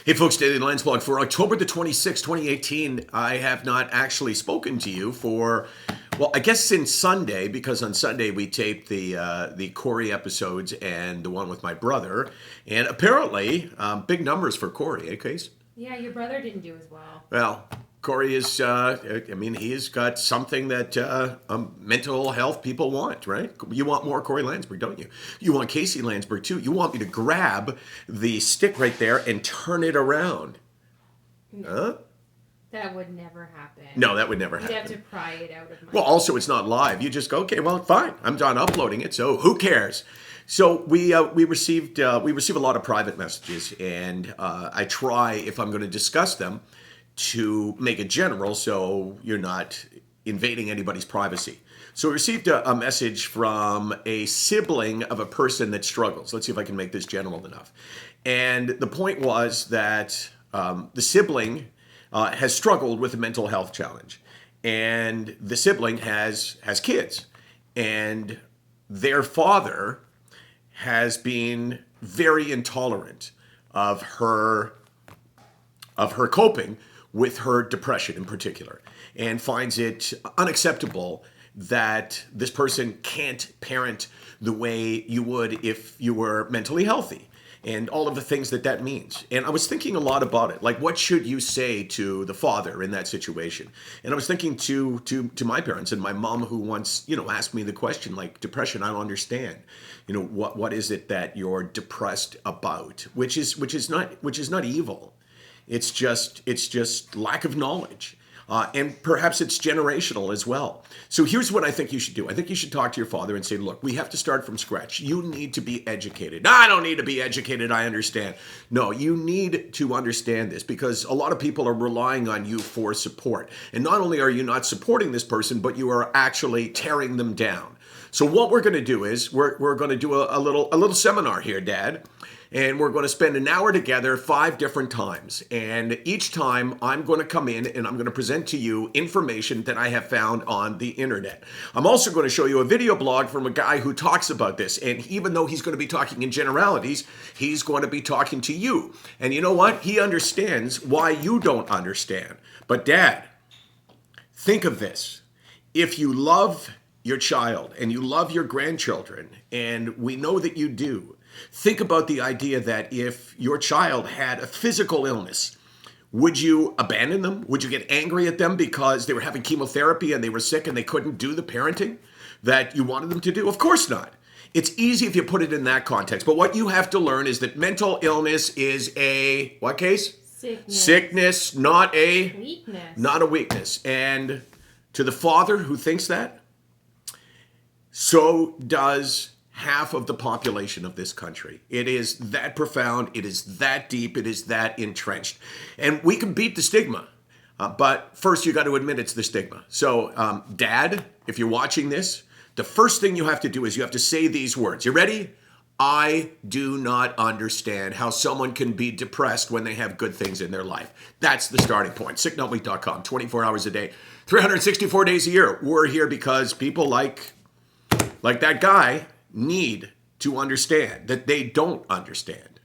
Hey folks, Daily Landsblog for October the 26th, 2018. I have not actually spoken to you for, well, I guess since Sunday, because on Sunday we taped the Corey episodes and the one with my brother. And apparently, big numbers for Corey, eh, Case? Yeah, your brother didn't do as well. Well, Corey is, he's got something that mental health people want, right? You want more Corey Landsberg, don't you? You want Casey Landsberg too. You want me to grab the stick right there and turn it around. No, Huh? that would never happen. No, that would never You'd have happen. to pry it out of my. Well, also, it's not live. You just go, okay, well, fine. I'm done uploading it, so who cares? So we received a lot of private messages, and I try, if I'm going to discuss them, to make it general, so you're not invading anybody's privacy. So we received a message from a sibling of a person that struggles. Let's see if I can make this general enough. And the point was that the sibling has struggled with a mental health challenge, and the sibling has kids, and their father has been very intolerant of her coping with her depression in particular, and finds it unacceptable that this person can't parent the way you would if you were mentally healthy, and all of the things that that means. And I was thinking a lot about it, like what should you say to the father in that situation? And I was thinking to my parents and my mom, who once asked me the question, like, depression, I don't understand. What is it that you're depressed about? Which is not evil. It's just lack of knowledge. And perhaps it's generational as well. So here's what I think you should do. I think you should talk to your father and say, look, we have to start from scratch. You need to be educated. No, I don't need to be educated. I understand. No, you need to understand this, because a lot of people are relying on you for support. And not only are you not supporting this person, but you are actually tearing them down. So what we're going to do is we're going to do a little seminar here, Dad. And we're going to spend an hour together 5 different times. And each time I'm going to come in and I'm going to present to you information that I have found on the internet. I'm also going to show you a video blog from a guy who talks about this. And even though he's going to be talking in generalities, he's going to be talking to you. And you know what? He understands why you don't understand. But Dad, think of this. If you love your child and you love your grandchildren, and we know that you do, think about the idea that if your child had a physical illness, would you abandon them? Would you get angry at them because they were having chemotherapy and they were sick and they couldn't do the parenting that you wanted them to do? Of course not. It's easy if you put it in that context. But what you have to learn is that mental illness is a, what, Case? Sickness, not a weakness. Not a weakness. And to the father who thinks that, so does half of the population of this country. It is that profound. It is that deep. It is that entrenched. And we can beat the stigma. But first, you got to admit it's the stigma. So, Dad, if you're watching this, the first thing you have to do is you have to say these words. You ready? I do not understand how someone can be depressed when they have good things in their life. That's the starting point. SickNotWeak.com, 24 hours a day, 364 days a year. We're here because people like that guy need to understand that they don't understand.